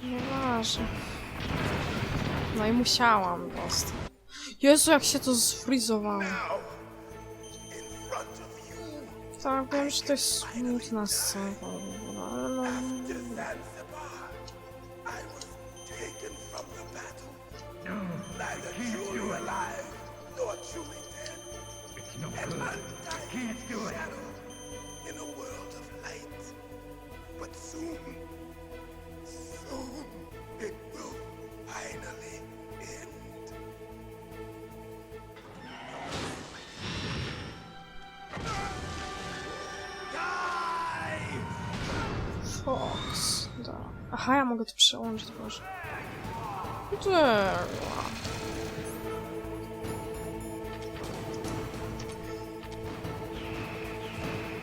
Nieważne. No i musiałam dostać. Jezu, jak się to zfrizowało. Tak, wiem, że to jest smutna scena, ale no... Fox, da. Aha, ja mogę to przełączyć, Boże.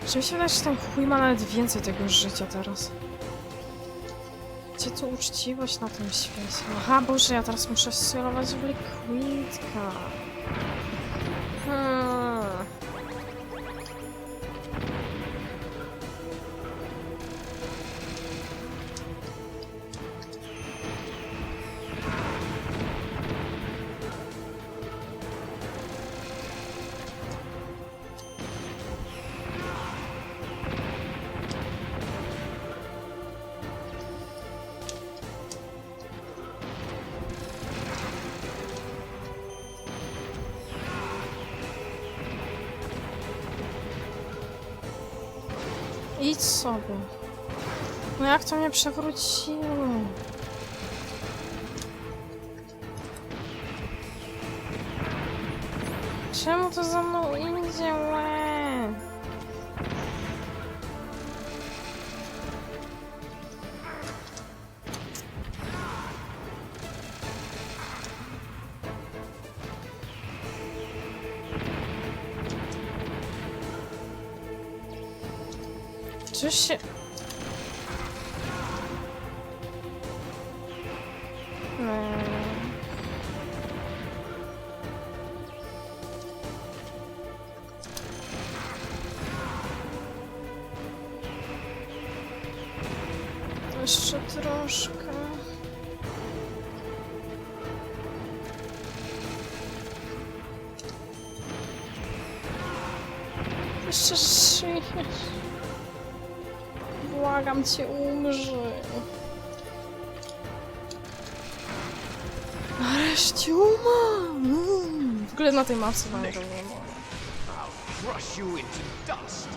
Czy mi się wydaje, że ten chuj ma nawet więcej tego życia teraz? Gdzie tu uczciwość na tym świecie? Aha, Boże, ja teraz muszę celować w likwidka. Idź sobie. No jak to mnie przewróciło? Czemu to za mną idzie? Łe? Czyż się... Jeszcze troszkę. Jeszcze żyjesz. Błagam cię, umrzyj. Nareszcie umarł. W ogóle na tej mapce mam to nie mogę. I'll crush you into dust.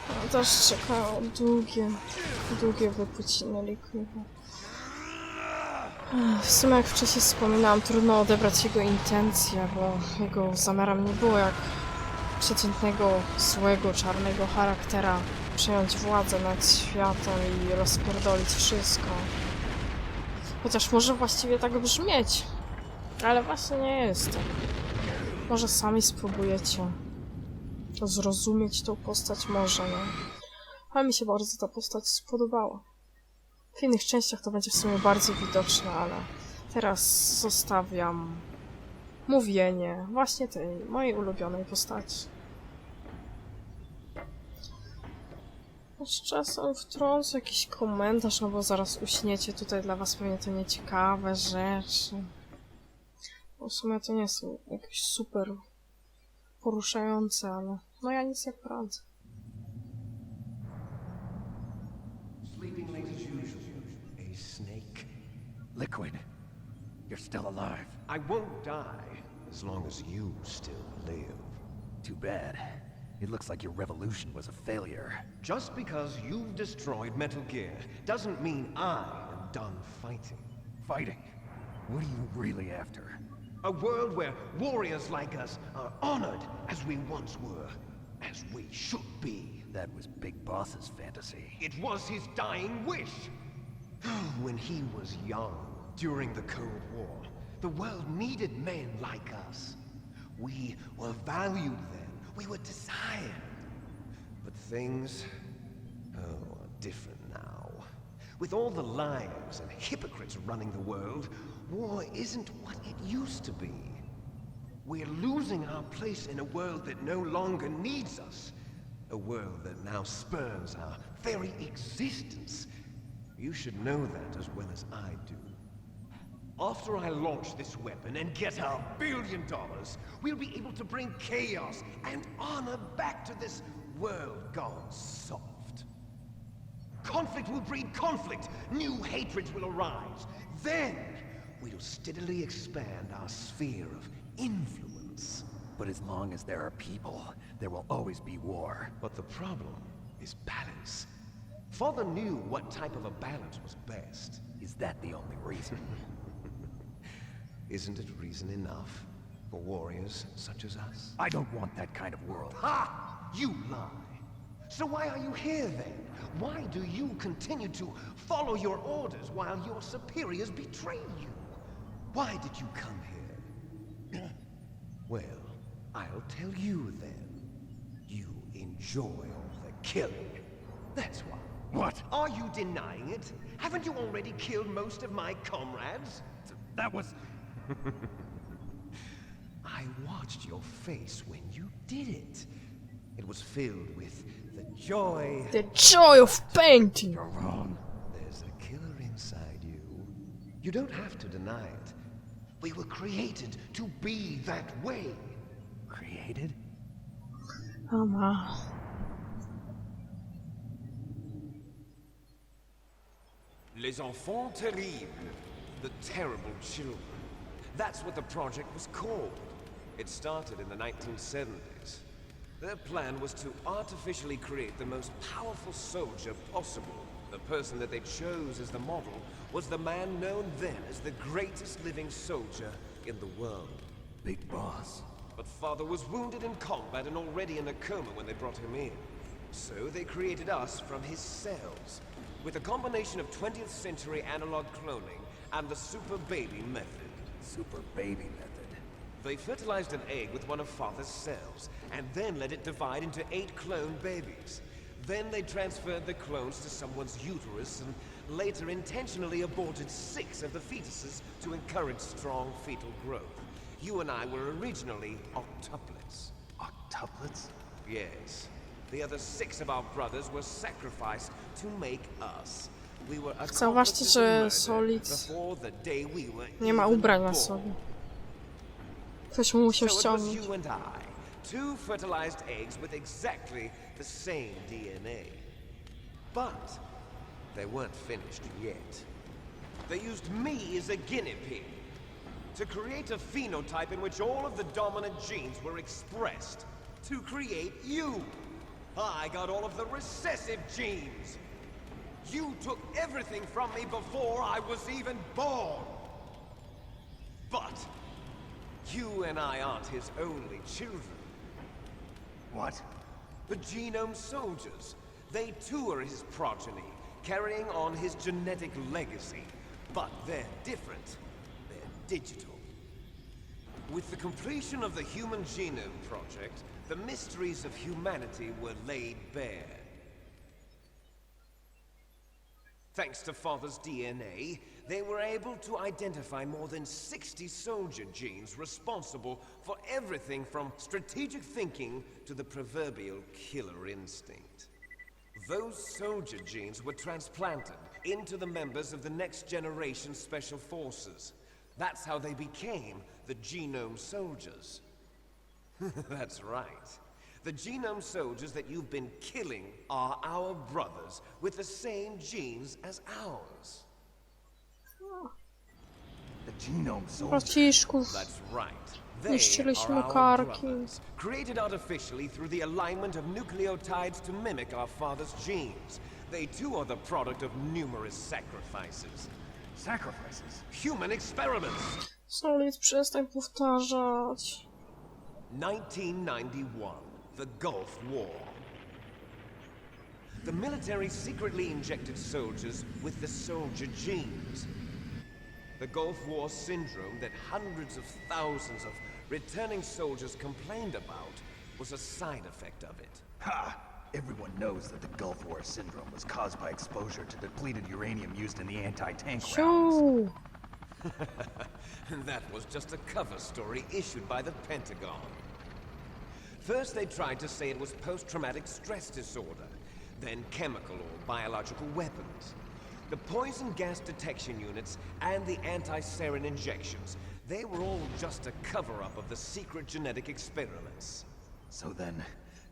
No, też czekają długie wypuciny liku. W sumie jak wcześniej wspominałam, trudno odebrać jego intencje, bo jego zamiarem nie było jak przeciętnego, złego, czarnego charaktera przejąć władzę nad światem i rozpierdolić wszystko. Chociaż może właściwie tak brzmieć, ale właśnie nie jest tak. Może sami spróbujecie zrozumieć tą postać, może nie. Ale mi się bardzo ta postać spodobała. W innych częściach to będzie w sumie bardziej widoczne, ale teraz zostawiam mówienie właśnie tej mojej ulubionej postaci. Choć czasem wtrącę jakiś komentarz, no bo zaraz uśniecie, tutaj dla was pewnie to nieciekawe rzeczy. Bo w sumie to nie są jakieś super poruszające, ale no ja nic nie poradzę. Sleeping late as usual. A snake. Liquid, you're still alive. I won't die as long as you still live. Too bad. It looks like your revolution was a failure. Just because you've destroyed Metal Gear doesn't mean I am done fighting. Fighting? What are you really after? A world where warriors like us are honored as we once were, as we should be. That was Big Boss's fantasy. It was his dying wish. When he was young, during the Cold War, the world needed men like us. We were valued then. We were desired. But things, are different now. With all the liars and hypocrites running the world, war isn't what it used to be. We're losing our place in a world that no longer needs us. A world that now spurns our very existence. You should know that as well as I do. After I launch this weapon and get our $1 billion, we'll be able to bring chaos and honor back to this world gone soft. Conflict will breed conflict. New hatreds will arise. Then, we'll steadily expand our sphere of influence. But as long as there are people, there will always be war. But the problem is balance. Father knew what type of a balance was best. Is that the only reason? Isn't it reason enough for warriors such as us? I don't want that kind of world. Ha! You lie. So why are you here then? Why do you continue to follow your orders while your superiors betray you? Why did you come here? Well, I'll tell you then. You enjoy all the killing. That's why. What? Are you denying it? Haven't you already killed most of my comrades? That was... I watched your face when you did it. It was filled with the joy... The joy of painting! You're wrong. There's a killer inside you. You don't have to deny it. We were created to be that way. Created? Oh wow. Les enfants terribles. The terrible children. That's what the project was called. It started in the 1970s. Their plan was to artificially create the most powerful soldier possible. The person that they chose as the model was the man known then as the greatest living soldier in the world. Big Boss. But Father was wounded in combat and already in a coma when they brought him in. So they created us from his cells, with a combination of 20th century analog cloning and the super baby method. Super baby method. They fertilized an egg with one of Father's cells, and then let it divide into 8 clone babies. Then they transferred the clones to someone's uterus, and later intentionally aborted 6 of the fetuses to encourage strong fetal growth. You and I were originally octuplets. Octuplets? Yes. The other 6 of our brothers were sacrificed to make us. We were Zauważcie, accomplices że in murder Solid before the day we were nie ma even ubrań na born. sobie. Ktoś mu musiał So it was ściągnąć. you and I, 2 fertilized eggs with exactly the same DNA. But they weren't finished yet. They used me as a guinea pig to create a phenotype in which all of the dominant genes were expressed. To create you. I got all of the recessive genes. You took everything from me before I was even born. But you and I aren't his only children. What? The genome soldiers. They too are his progeny, carrying on his genetic legacy. But they're different. They're digital. With the completion of the Human Genome Project, the mysteries of humanity were laid bare. Thanks to Father's DNA, they were able to identify more than 60 soldier genes responsible for everything from strategic thinking to the proverbial killer instinct. Those soldier genes were transplanted into the members of the next generation special forces. That's how they became the genome soldiers. That's right. The genome soldiers that you've been killing are our brothers with the same genes as ours. The genome soldiers? Braciszków. That's right. They Niszczyliśmy are our karki. brothers, created artificially through the alignment of nucleotides to mimic our father's genes. They too are the product of numerous sacrifices. Sacrifices? Human experiments! Solid, przestań powtarzać. 1991, the Gulf War. The military secretly injected soldiers with the soldier genes. The Gulf War syndrome that hundreds of thousands of returning soldiers complained about was a side effect of it. Ha! Everyone knows that the Gulf War syndrome was caused by exposure to depleted uranium used in the anti-tank rounds. Siu. And that was just a cover story issued by the Pentagon. First they tried to say it was post-traumatic stress disorder, then chemical or biological weapons. The poison gas detection units and the anti-sarin injections, they were all just a cover-up of the secret genetic experiments. So then,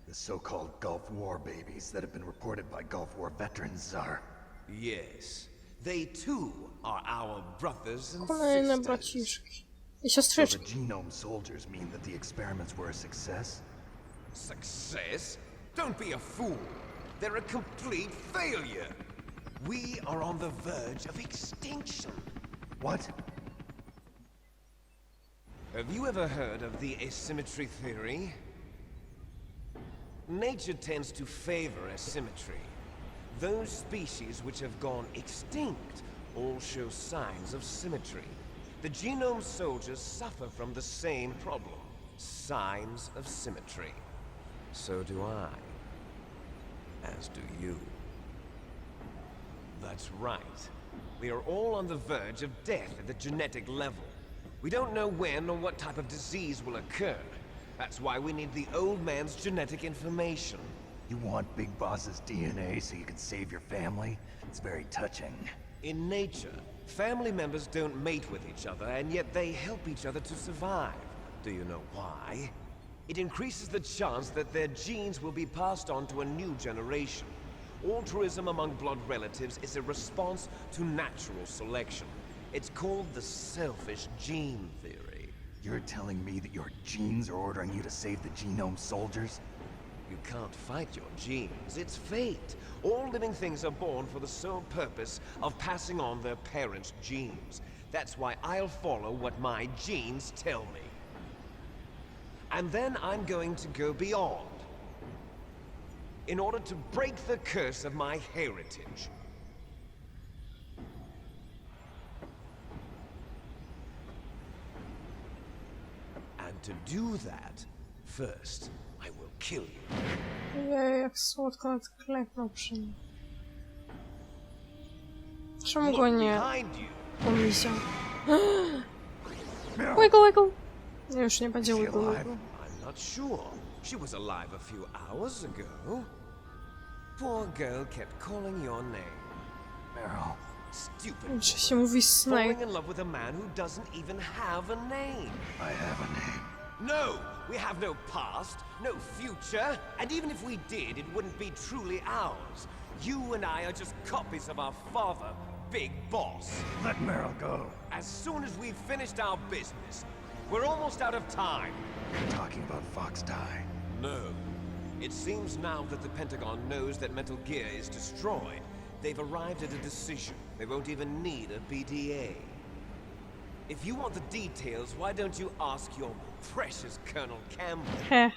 the so-called Gulf War babies that have been reported by Gulf War veterans are... Yes, they too are our brothers and Kolejne sisters. braciszki. I So the siostrzyczki. genome soldiers mean that the experiments were a success? Success? Don't be a fool. They're a complete failure. We are on the verge of extinction. What? Have you ever heard of the asymmetry theory? Nature tends to favor asymmetry. Those species which have gone extinct all show signs of symmetry. The genome soldiers suffer from the same problem. Signs of symmetry. So do I. As do you. That's right. We are all on the verge of death at the genetic level. We don't know when or what type of disease will occur. That's why we need the old man's genetic information. You want Big Boss's DNA so you can save your family? It's very touching. In nature, family members don't mate with each other, and yet they help each other to survive. Do you know why? It increases the chance that their genes will be passed on to a new generation. Altruism among blood relatives is a response to natural selection. It's called the selfish gene theory. You're telling me that your genes are ordering you to save the genome soldiers? You can't fight your genes. It's fate. All living things are born for the sole purpose of passing on their parents' genes. That's why I'll follow what my genes tell me. And then I'm going to go beyond. In order to break the curse of my heritage. to do that, first I will kill you. Ojej, jak słodko nawet klepnął przy nim. Czemu go Look nie behind you. pomyślał? Wiggle, wiggle! Nie, już nie będzie Is she wiggle, alive? wiggle. I'm not sure. She was alive a few hours ago. Poor girl kept calling your name. Meryl. Stupid Czy się woman. mówi Snake? Falling in love with a man who doesn't even have a name. I have a name. No! We have no past, no future, and even if we did, it wouldn't be truly ours. You and I are just copies of our father, Big Boss. Let Meryl go. As soon as we've finished our business, we're almost out of time. You're talking about Fox Die. No. It seems now that the Pentagon knows that Metal Gear is destroyed, they've arrived at a decision. They won't even need a BDA. If you want the details, why don't you ask your precious Colonel Campbell? He,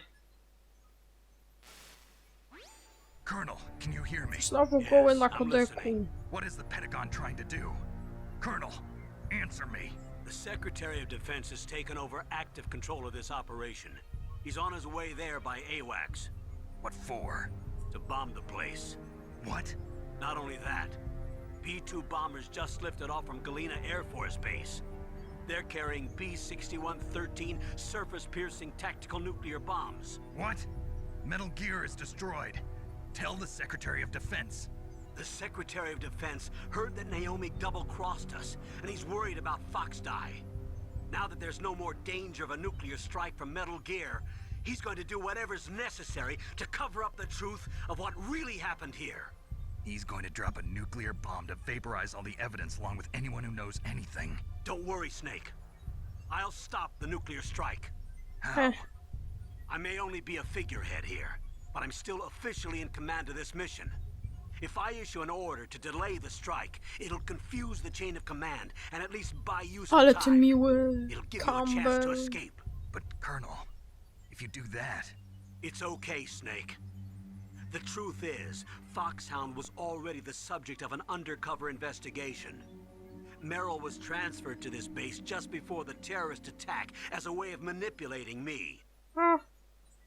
Colonel, can you hear me? znowu goły na I'm kodeku. listening. What is the Pentagon trying to do? Colonel, answer me. The Secretary of Defense has taken over active control of this operation. He's on his way there by AWACS What for? to bomb the place. What? Not only that, B-2 bombers just lifted off from Galena Air Force Base. They're carrying B-6113 surface-piercing tactical nuclear bombs. What? Metal Gear is destroyed. Tell the Secretary of Defense. The Secretary of Defense heard that Naomi double-crossed us, and he's worried about Fox Die. Now that there's no more danger of a nuclear strike from Metal Gear, he's going to do whatever's necessary to cover up the truth of what really happened here. He's going to drop a nuclear bomb to vaporize all the evidence along with anyone who knows anything. Don't worry, Snake. I'll stop the nuclear strike. How? I may only be a figurehead here, but I'm still officially in command of this mission. If I issue an order to delay the strike, it'll confuse the chain of command and at least buy you some Ale ty time. miły It'll give you a chance to Campbell. escape. But, Colonel, if you do that... It's okay, Snake. The truth is, Foxhound was already the subject of an undercover investigation. Merrill was transferred to this base just before the terrorist attack as a way of manipulating me. Ah,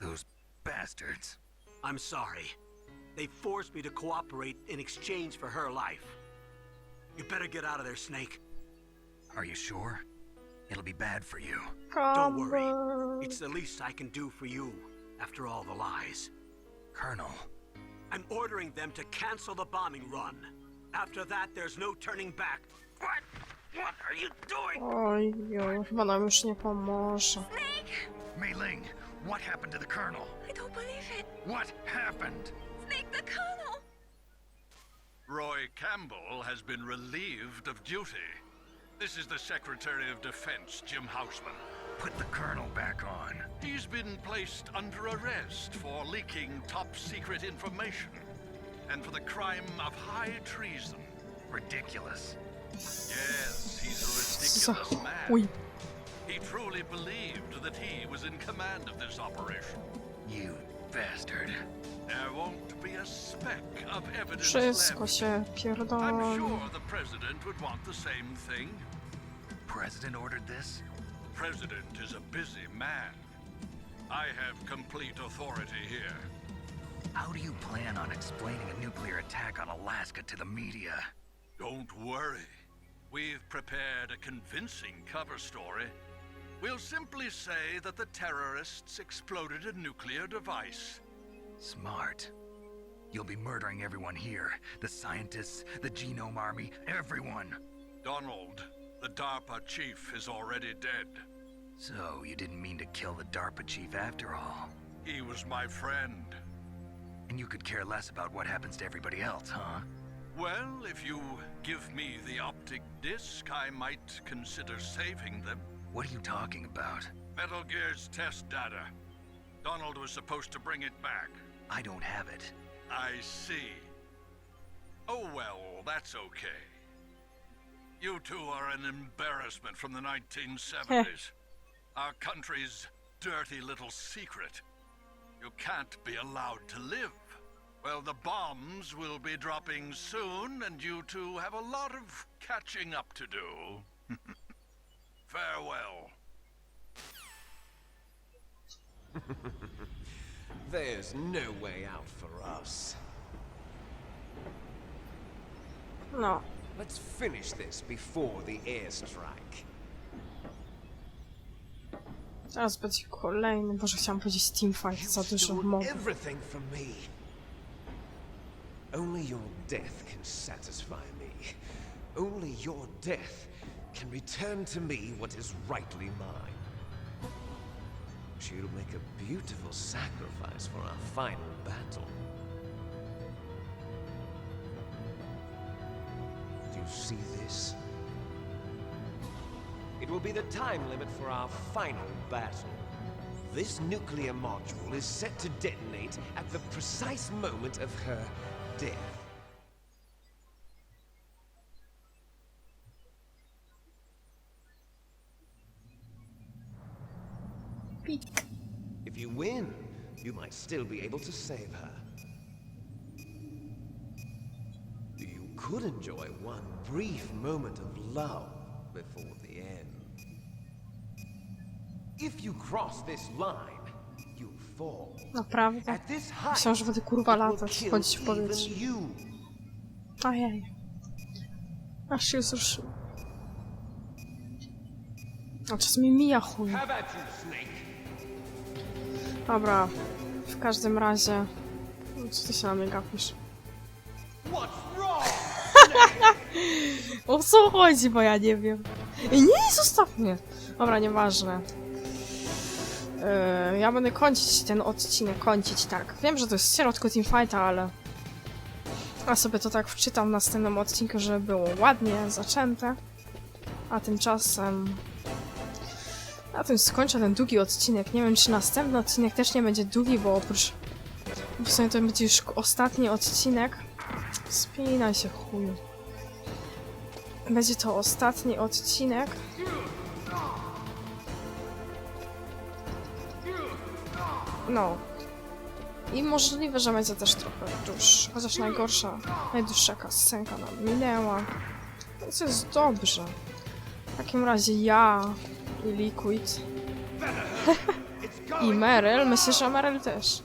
Those bastards. I'm sorry. They forced me to cooperate in exchange for her life. You better get out of there, Snake. Are you sure? It'll be bad for you. Don't worry. Campbell. It's the least I can do for you, after all the lies. Colonel, I'm ordering them to cancel the bombing run. After that, there's no turning back. What? What are you doing? Oj, chyba nam już nie pomoże. Mei Ling, what happened to the Colonel? I don't believe it. What happened? Snake the Colonel! Roy Campbell has been relieved of duty. This is the Secretary of Defense, Jim Houseman. Put the Colonel back on. He's been placed under arrest for leaking top-secret information and for the crime of high treason. Ridiculous. Yes, he's a Co za ridiculous man. chuj. He truly believed that he was in command of this operation. You bastard. There won't be a speck of evidence Wszystko left. się I'm pierdoli. sure the President would want the same thing. President ordered this? The President is a busy man. I have complete authority here. How do you plan on explaining a nuclear attack on Alaska to the media? Don't worry. We've prepared a convincing cover story. We'll simply say that the terrorists exploded a nuclear device. Smart. You'll be murdering everyone here. The scientists, the genome army, everyone. Donald, the DARPA chief, is already dead. So, you didn't mean to kill the DARPA chief after all. He was my friend. And you could care less about what happens to everybody else, huh? Well, if you give me the optic disc, I might consider saving them. What are you talking about? Metal Gear's test data. Donald was supposed to bring it back. I don't have it. I see. Oh well, that's okay. You two are an embarrassment from the 1970s. Our country's dirty little secret. You can't be allowed to live. Well, the bombs will be dropping soon, and you two have a lot of catching up to do. Farewell. There's no way out for us. No. Let's finish this before the airstrike. Teraz będzie kolejny. Boże, chciałam powiedzieć teamfight. Za dużo Stole mowy. everything from me. Only your death can satisfy me. Only your death can return to me what is rightly mine. She'll make a beautiful sacrifice for our final battle. Do you see this? It will be the time limit for our final battle. This nuclear module is set to detonate at the precise moment of her death. If you win, you might still be able to save her. You could enjoy one brief moment of love before the end. If you cross this line, you fall. Naprawdę? At this height, Myślałam, że będę kurwa it will latać, kill chodzić w even powietrzu. you. Ajaj. Aż się wzruszyło. A czas mi mija chuj. How about you, Snake? Dobra. W każdym razie... Co ty się na mnie gapisz? What's wrong? O co chodzi, bo ja nie wiem. Ej, nie, zostaw mnie! Dobra, nieważne. Ja będę kończyć ten odcinek, tak. Wiem, że to jest w środku teamfighta, ale... Ja sobie to tak wczytam w następnym odcinku, żeby było ładnie zaczęte. A tymczasem... Na tym skończę ten długi odcinek. Nie wiem, czy następny odcinek też nie będzie długi, bo oprócz... W sumie to będzie już ostatni odcinek. Spinaj się, chuju. Będzie to ostatni odcinek. No. I możliwe, że będzie też trochę dłuższy. Chociaż najdłuższa scenka nam minęła. Więc jest dobrze. W takim razie ja i Liquid i Meryl, myślę, że Meryl też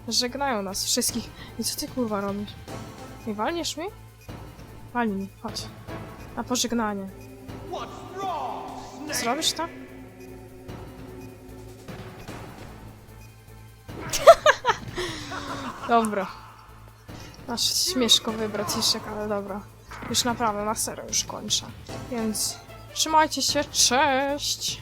żegnają nas wszystkich. I co ty kurwa robisz? Nie walniesz mi? Walnij mi, chodź. Na pożegnanie. Zrobisz to? Dobra. Nasz śmieszkowy braciszek, ale dobra. Już naprawdę, na serio już kończę. Więc trzymajcie się, cześć!